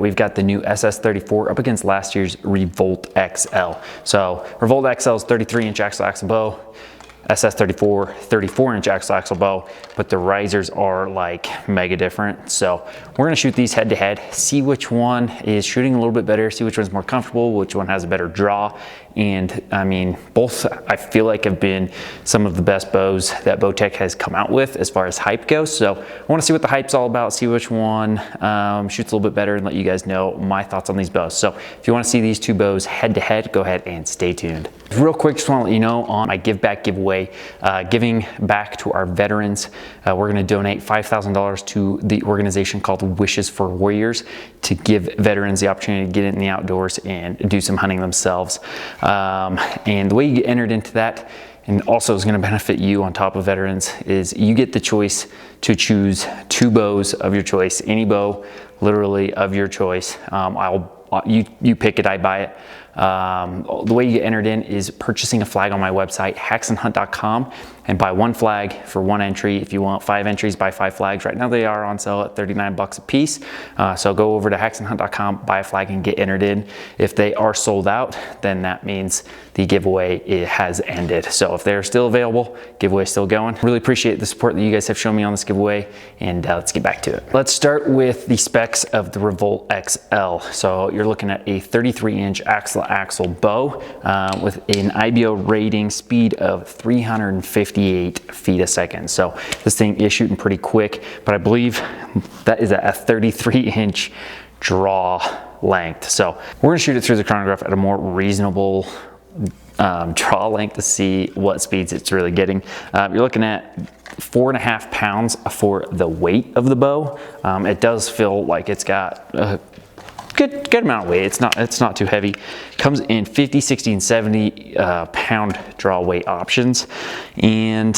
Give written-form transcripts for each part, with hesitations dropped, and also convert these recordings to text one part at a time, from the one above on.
we've got the new SS34 up against last year's Revolt XL. So Revolt XL is 33-inch axle bow, SS34 34-inch axle bow, but the risers are like mega different. So we're gonna shoot these head to head, see which one is shooting a little bit better, see which one's more comfortable, which one has a better draw. And I mean, both I feel like have been some of the best bows that Bowtech has come out with as far as hype goes. So I want to see what the hype's all about, see which one shoots a little bit better, and let you guys know my thoughts on these bows. So if you want to see these two bows head to head, go ahead and stay tuned. Real quick, just want to let you know on my give back giveaway, giving back to our veterans. We're going to donate $5,000 to the organization called Wishes for Warriors to give veterans the opportunity to get in the outdoors and do some hunting themselves. And the way you get entered into that, and also is going to benefit you on top of veterans, is you get the choice to choose two bows of your choice, any bow literally of your choice. You pick it, I buy it. The way you get entered in is purchasing a flag on my website, haxenhunt.com, and buy one flag for one entry. If you want 5 entries, buy 5 flags. Right now they are on sale at 39 bucks a piece. So go over to haxenhunt.com, buy a flag, and get entered in. If they are sold out, then that means the giveaway has ended. So if they're still available, giveaway is still going. Really appreciate the support that you guys have shown me on this giveaway, and let's get back to it. Let's start with the specs of the Revolt XL. So you're looking at a 33-inch axle bow with an IBO rating speed of 358 feet a second. So this thing is shooting pretty quick, but I believe that is at a 33-inch draw length. So we're gonna shoot it through the chronograph at a more reasonable draw length to see what speeds it's really getting. You're looking at 4.5 pounds for the weight of the bow. It does feel like it's got a good amount of weight. It's not too heavy. Comes in 50, 60, and 70 pound draw weight options, and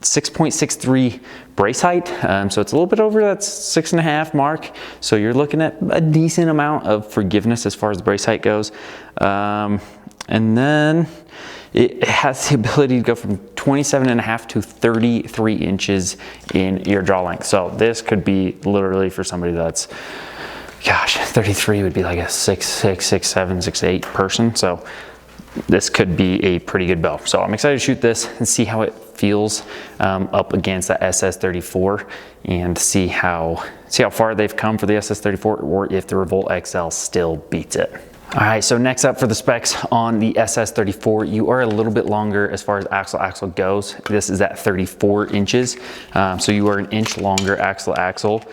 6.63 brace height. So it's a little bit over that 6.5 mark. So you're looking at a decent amount of forgiveness as far as the brace height goes. And then it has the ability to go from 27.5 to 33 inches in your draw length. So this could be literally for somebody that's, gosh, 33 would be like a 6'6", 6'7", 6'8" person. So this could be a pretty good bow. So I'm excited to shoot this and see how it feels up against that SS34, and see how far they've come for the SS34, or if the Revolt XL still beats it. All right, so next up for the specs on the SS34, you are a little bit longer as far as axle goes. This is at 34 inches, so you are an inch longer axle.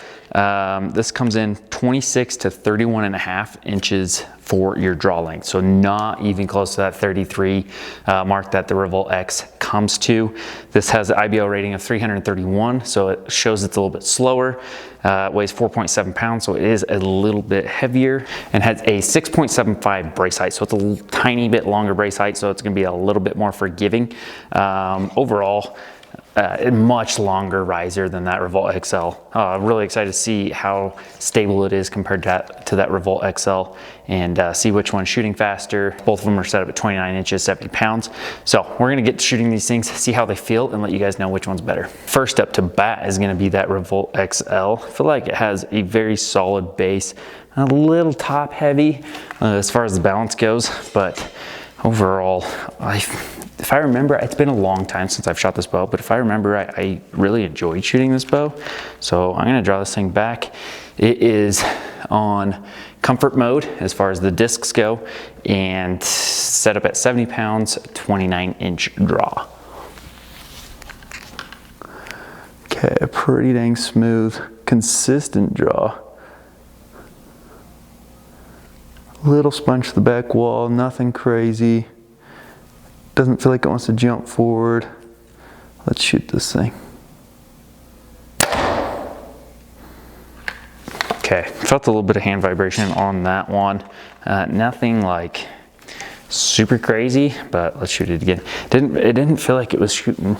This comes in 26 to 31.5 inches for your draw length, so not even close to that 33 mark that the Revolt X comes to. This has an IBO rating of 331, so it shows it's a little bit slower. Weighs 4.7 pounds, so it is a little bit heavier, and has a 6.75 brace height, so it's a tiny bit longer brace height, so it's going to be a little bit more forgiving. Overall, a much longer riser than that Revolt XL. Really excited to see how stable it is compared to that Revolt XL, and see which one's shooting faster. Both of them are set up at 29 inches, 70 pounds. So we're gonna get to shooting these things, see how they feel, and let you guys know which one's better. First up to bat is gonna be that Revolt XL. I feel like it has a very solid base, a little top heavy as far as the balance goes, but overall, if I remember, it's been a long time since I've shot this bow, but if I remember, I really enjoyed shooting this bow. So I'm gonna draw this thing back. It is on comfort mode as far as the discs go, and set up at 70 pounds, 29-inch draw. Okay, pretty dang smooth, consistent draw. Little sponge to the back wall, nothing crazy. Doesn't feel like it wants to jump forward. Let's shoot this thing. Okay, felt a little bit of hand vibration on that one. Nothing like super crazy, but let's shoot it again. It didn't feel like it was shooting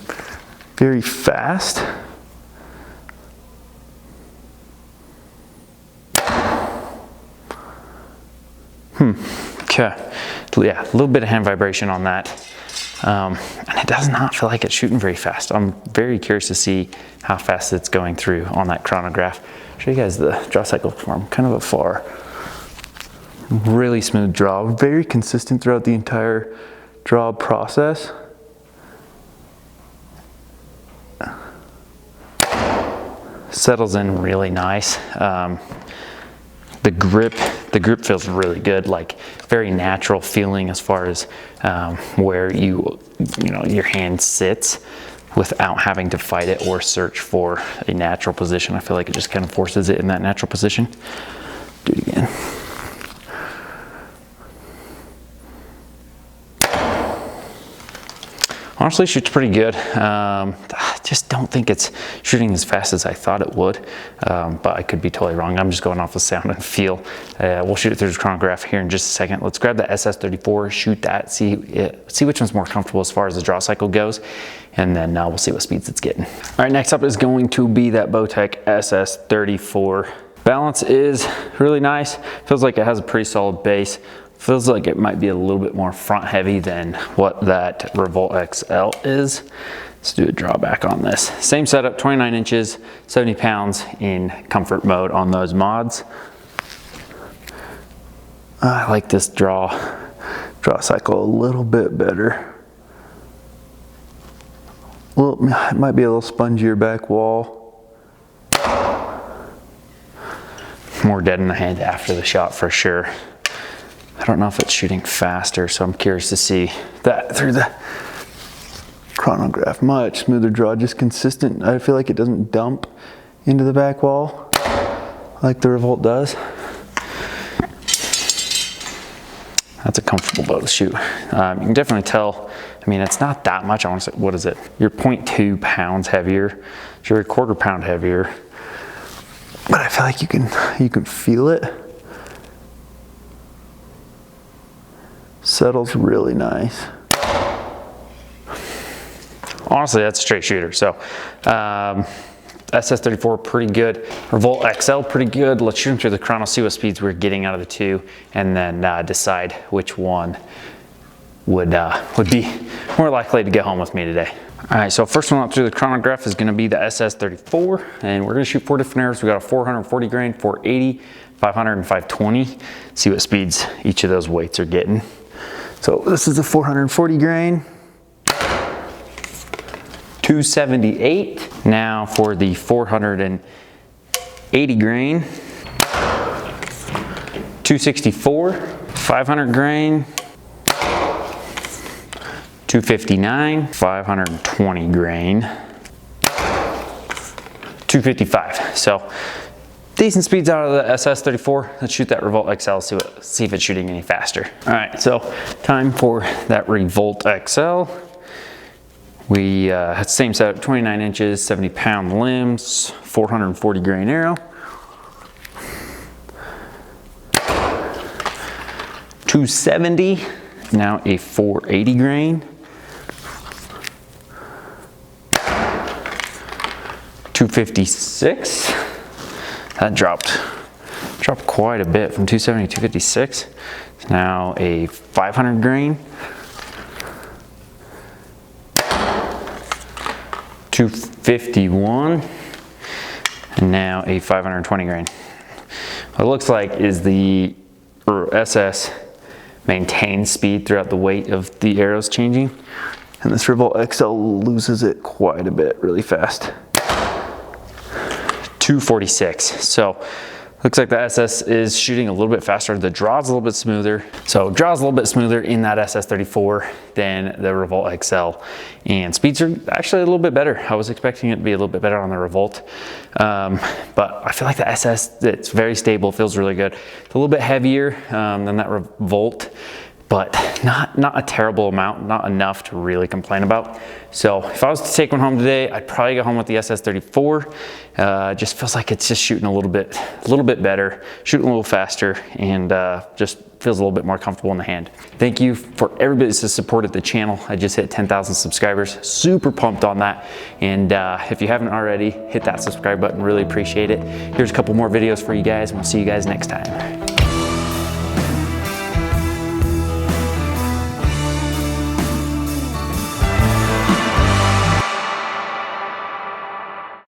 very fast. Okay, yeah, a little bit of hand vibration on that. And it does not feel like it's shooting very fast. I'm very curious to see how fast it's going through on that chronograph. I'll show you guys the draw cycle form, kind of a far. Really smooth draw, very consistent throughout the entire draw process. Settles in really nice. The grip feels really good, like very natural feeling as far as where you know your hand sits without having to fight it or search for a natural position. I feel like it just kind of forces it in that natural position. Do it again. Honestly, shoots pretty good. I just don't think it's shooting as fast as I thought it would, but I could be totally wrong. I'm just going off the sound and feel. We'll shoot it through the chronograph here in just a second. Let's grab the SS34, shoot that, see which one's more comfortable as far as the draw cycle goes, and then we'll see what speeds it's getting. All right, next up is going to be that Bowtech SS34. Balance is really nice. Feels like it has a pretty solid base. Feels like it might be a little bit more front heavy than what that Revolt XL is. Let's do a drawback on this. Same setup, 29 inches, 70 pounds in comfort mode on those mods. I like this draw cycle a little bit better. Well, it might be a little spongier back wall. More dead in the hand after the shot for sure. I don't know if it's shooting faster, so I'm curious to see that through the chronograph. Much smoother draw, just consistent. I feel like it doesn't dump into the back wall like the Revolt does. That's a comfortable bow to shoot. You can definitely tell, I mean, it's not that much. I want to say, what is it? You're 0.2 pounds heavier. So you're a quarter pound heavier. But I feel like you can feel it. Settles really nice. Honestly, that's a straight shooter. So SS34 pretty good. Revolt XL pretty good. Let's shoot them through the chrono, see what speeds we're getting out of the two, and then decide which one would be more likely to get home with me today. All right, so first one up through the chronograph is gonna be the SS34, and we're gonna shoot 4 different arrows. We got a 440 grain, 480, 500, and 520. See what speeds each of those weights are getting. So this is a 440 grain. 278. Now for the 480 grain. 264. 500 grain. 259. 520 grain. 255. So decent speeds out of the SS34. Let's shoot that Revolt XL, see if it's shooting any faster. All right, so time for that Revolt XL. We had same setup, 29 inches, 70 pound limbs, 440 grain arrow. 270, now a 480 grain. 256. That dropped quite a bit from 270 to 256. It's now a 500 grain. 251, and now a 520 grain. What it looks like is the SS maintains speed throughout the weight of the arrows changing, and this Revolt XL loses it quite a bit really fast. 246. So looks like the SS is shooting a little bit faster. The draw's a little bit smoother. So draw's a little bit smoother in that SS34 than the Revolt XL. And speeds are actually a little bit better. I was expecting it to be a little bit better on the Revolt. But I feel like the SS, it's very stable, feels really good. It's a little bit heavier than that Revolt, but not a terrible amount, not enough to really complain about. So if I was to take one home today, I'd probably go home with the SS34. Just feels like it's just shooting a little bit better, shooting a little faster, and just feels a little bit more comfortable in the hand. Thank you for everybody that's supported the channel. I just hit 10,000 subscribers, super pumped on that. And if you haven't already, hit that subscribe button, really appreciate it. Here's a couple more videos for you guys, and we'll see you guys next time.